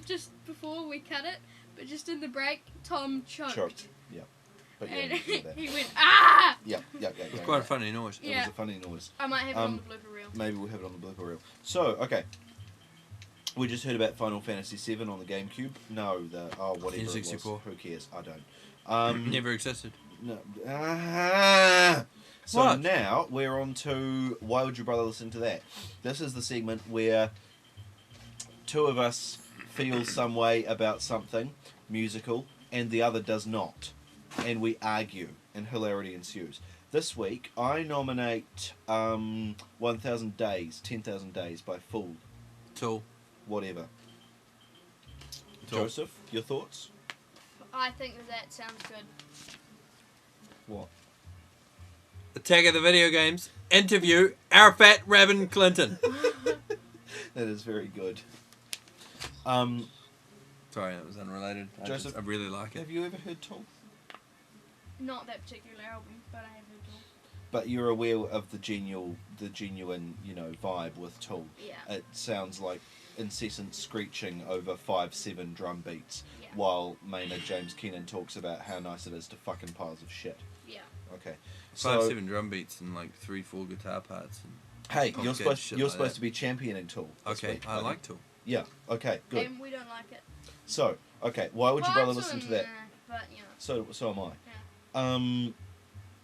just before we cut it, but just in the break, Tom choked. Yeah. But yeah, And you do that. he went, ah! Yeah. It was quite a funny noise. It was a funny noise. I might have it on the blooper reel. Maybe we'll have it on the blooper reel. So, okay. We just heard about Final Fantasy VII on the GameCube. No, whatever it was. N64. Who cares? I don't. Never existed. No. So What? now we're on to Why Would Your Brother Listen to That? This is the segment where two of us feel some way about something musical and the other does not. And we argue and hilarity ensues. This week I nominate 1000 Days, 10,000 Days by Fool. Tool. Whatever. Tool. Joseph, your thoughts? I think that sounds good. What? Attack of the Video Games. Interview Arafat Rabin Clinton. That is very good. Sorry, that was unrelated. Joseph, I really like it. Have you ever heard Tool? Not that particular album, but I have heard Tool. But you're aware of the genuine, vibe with Tool. Yeah. It sounds like incessant screeching over 5/7 drum beats, Yeah. while Maynard James Keenan talks about how nice it is to fucking piles of shit. Yeah. Okay. 5/7 drum beats and like 3-4 guitar parts. And Hey, you're complicated supposed shit you're like supposed that. to be championing Tool. this Okay, week, I buddy. like Tool. Yeah. Okay. Good. And we don't like it. So, okay, why would your brother listen to that? But, you know. So am I.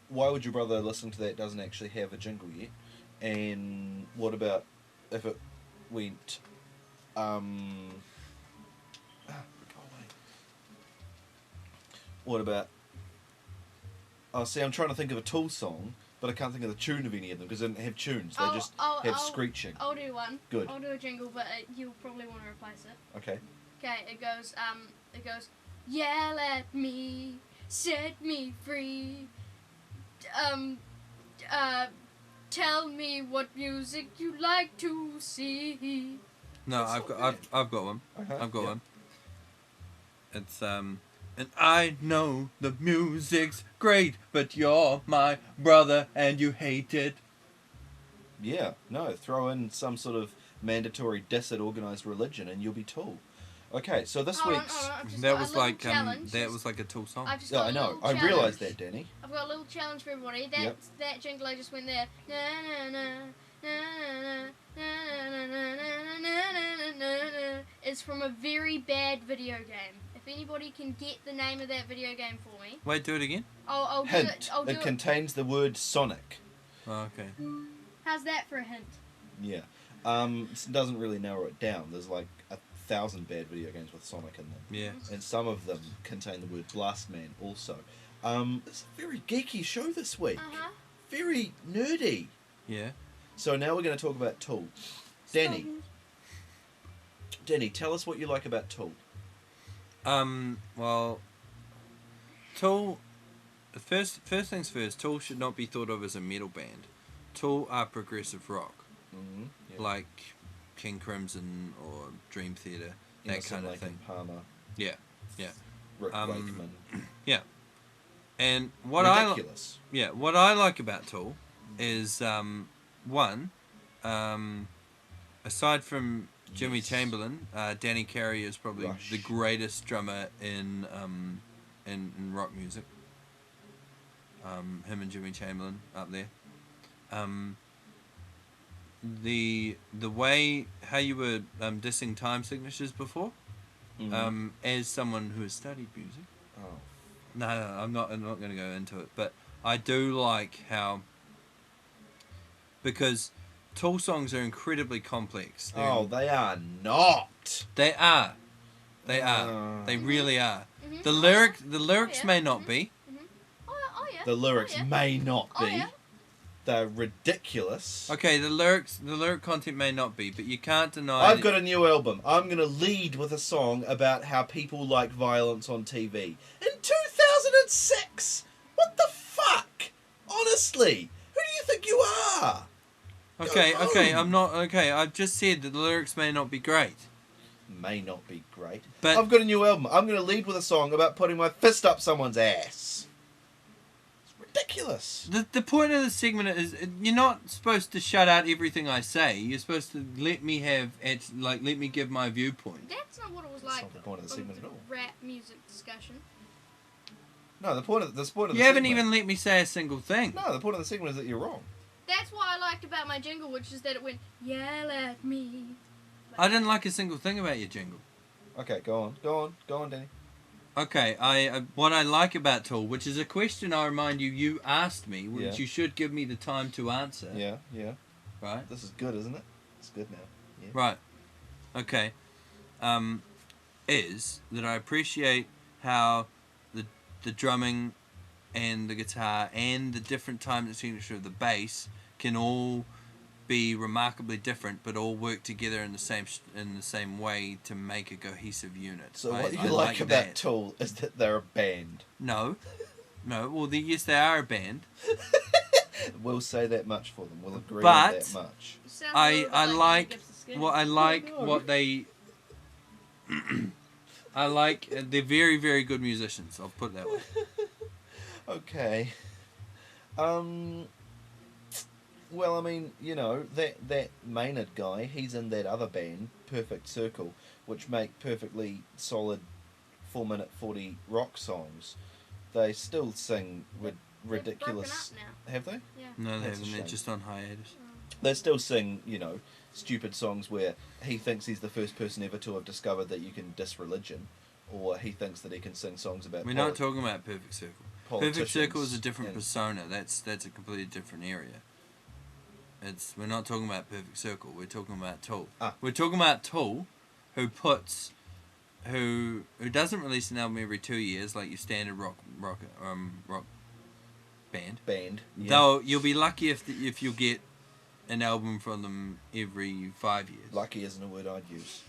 Why would your brother listen to that? Doesn't actually have a jingle yet. And what about if it went? Go away. What about? Oh, see, I'm trying to think of a Tool song, but I can't think of the tune of any of them because they don't have tunes. They just have screeching. I'll do one. Good. I'll do a jingle, but you'll probably want to replace it. Okay. Okay, it goes, yell at me, set me free, tell me what music you like to see. No, That's I've not got I've got one. Okay. I've got Yeah. one. It's and I know the music's great, but you're my brother and you hate it. Yeah. No. Throw in some sort of mandatory dissident organised religion, and you'll be Tool. Okay. So this Hold on, week's. hold on, I've just That got was a little like challenge. that was like a Tool song. I've just Yeah, got I a know. little I challenge. realised that, Danny. I've got a little challenge for everybody. Yep. That jingle I just went there. Na na na na na na na na na na na is from a very bad video game. If anybody can get the name of that video game for me, Wait, do it again. I'll do Hint. it. I'll do It it. contains the word Sonic. Oh, okay. How's that for a hint? Yeah. It doesn't really narrow it down. There's like 1,000 bad video games with Sonic in them. Yeah. And some of them contain the word Blast Man also. It's a very geeky show this week. Uh-huh. Very nerdy. Yeah. So now we're going to talk about Tool. Danny, tell us what you like about Tool. Well, Tool. First things first. Tool should not be thought of as a metal band. Tool are progressive rock, Mm-hmm. like King Crimson or Dream Theater, that kind of thing. Palmer, Yeah, yeah. Rick Wakeman. Yeah. And what Ridiculous. what I like about Tool is one, aside from Jimmy Yes. Chamberlain, Danny Carey is probably Rush. the greatest drummer in rock music. Him and Jimmy Chamberlain up there. The way how you were dissing time signatures before, Mhm. as someone who has studied music. Oh. No, I'm not going to go into it, but I do like how, because Tool songs are incredibly complex. Oh, they are not. They are. They really are. Mhm. The lyrics yeah. may not be. Oh yeah. The lyrics Oh, yeah. may not be. Oh, yeah. They're ridiculous. Okay, the lyric content may not be, but you can't deny. I've got a new album. I'm going to lead with a song about how people like violence on TV. In 2006! What the fuck? Honestly, who do you think you are? Okay, Go okay, home. I'm not okay. I've just said that the lyrics may not be great. May not be great. But I've got a new album. I'm going to lead with a song about putting my fist up someone's ass. It's ridiculous. The point of the segment is you're not supposed to shut out everything I say. You're supposed to let me let me give my viewpoint. That's not what it was That's like. not the point of the segment at all. Rap music discussion. No, the point of the You haven't even let me say a single thing. No, the point of the segment is that you're wrong. That's what I liked about my jingle, which is that it went, yell at me. I didn't like a single thing about your jingle. Okay, go on, Danny. Okay, what I like about Tool, which is a question I remind you asked me, which Yeah. you should give me the time to answer. Yeah. Right. This is good, isn't it? It's good now. Yeah. Right. Okay. Is that I appreciate how the drumming and the guitar and the different time and signature of the bass can all be remarkably different, but all work together in the same way to make a cohesive unit. So I what you like about that. Tool is that they're a band. No. Well, yes, they are a band. We'll say that much for them. We'll agree But- on that much. You sound a little bit I like Gibbs the Skinny. what I like Oh, no. what they. I like. They're very, very good musicians. I'll put it that way. Okay. Well, I mean, that Maynard guy, he's in that other band, Perfect Circle, which make perfectly solid 4-minute 40 rock songs. They still sing ridiculous. They've broken up now. Have they? Yeah. No, they That's a haven't. They're shame. just on hiatus. They still sing, stupid songs where he thinks he's the first person ever to have discovered that you can diss religion, or he thinks that he can sing songs about We're not talking about Perfect Circle. Perfect Circle is a different and- persona. That's a completely different area. We're not talking about Perfect Circle. We're talking about Tool. Ah. We're talking about Tool, who doesn't release an album every 2 years like your standard rock band. Yeah. Though you'll be lucky if you get an album from them every 5 years. Lucky isn't a word I'd use.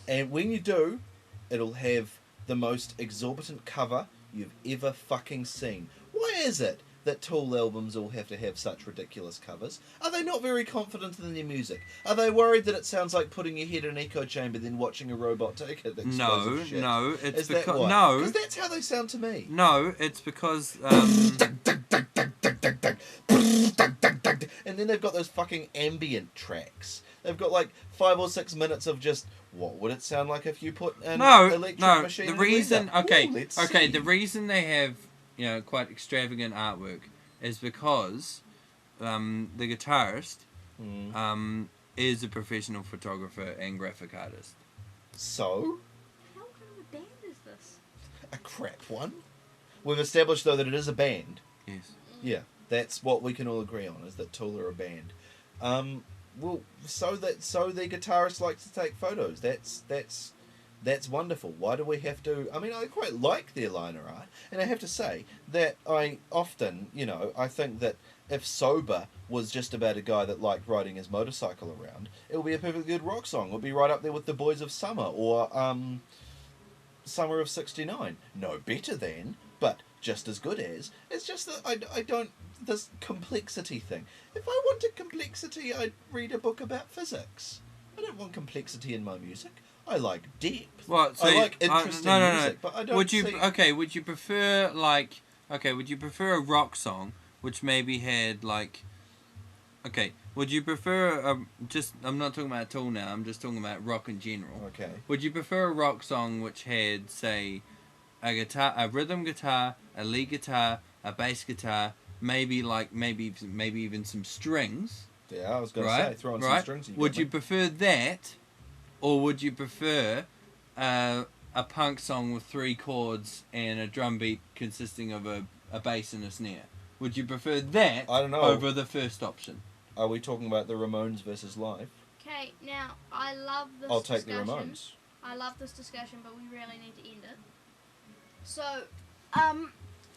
And when you do, it'll have the most exorbitant cover you've ever fucking seen. Why is it that Tool albums all have to have such ridiculous covers? Are they not very confident in their music? Are they worried that it sounds like putting your head in an echo chamber then watching a robot take it? No, Shit? no, it's Is that because why? no, 'Cause that's how they sound to me. no, it's because And then they've got those fucking ambient tracks. They've got like 5 or 6 minutes of just what would it sound like if you put an electric machine The in a reason, blender? okay, Ooh, let's okay, see. the reason they have quite extravagant artwork is because the guitarist is a professional photographer and graphic artist. So, How kind of a band is this? a crap one. We've established though that it is a band. Yes. Yeah, that's what we can all agree on, is that Tool are a band. Well, so the guitarist likes to take photos. That's wonderful. Why do we have to? I mean, I quite like their liner art, and I have to say that I often, I think that if Sober was just about a guy that liked riding his motorcycle around, it would be a perfectly good rock song. It would be right up there with The Boys of Summer or Summer of '69. No better than, but just as good as. It's just that I don't, this complexity thing. If I wanted complexity, I'd read a book about physics. I don't want complexity in my music. I like depth. Well, so I like interesting music, but I don't Would you see... would you prefer would you prefer a rock song which maybe had would you prefer I'm not talking about Tool now, I'm just talking about rock in general. Okay. Would you prefer a rock song which had, say, a rhythm guitar, a lead guitar, a bass guitar, maybe even some strings? Yeah, I was going to say, throw in some right? strings. Would you prefer that, or would you prefer a punk song with 3 chords and a drum beat consisting of a bass and a snare? Would you prefer that I don't know. over the first option? Are we talking about the Ramones versus Live? Okay, now I love this I'll take the discussion. Ramones. I love this discussion, but we really need to end it. So,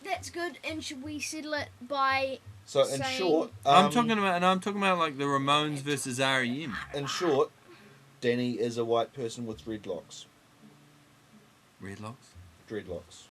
that's good. And should we settle it by? So in saying- short, I'm talking about like the Ramones versus REM. in short, Danny is a white person with dreadlocks. Redlocks. Dreadlocks.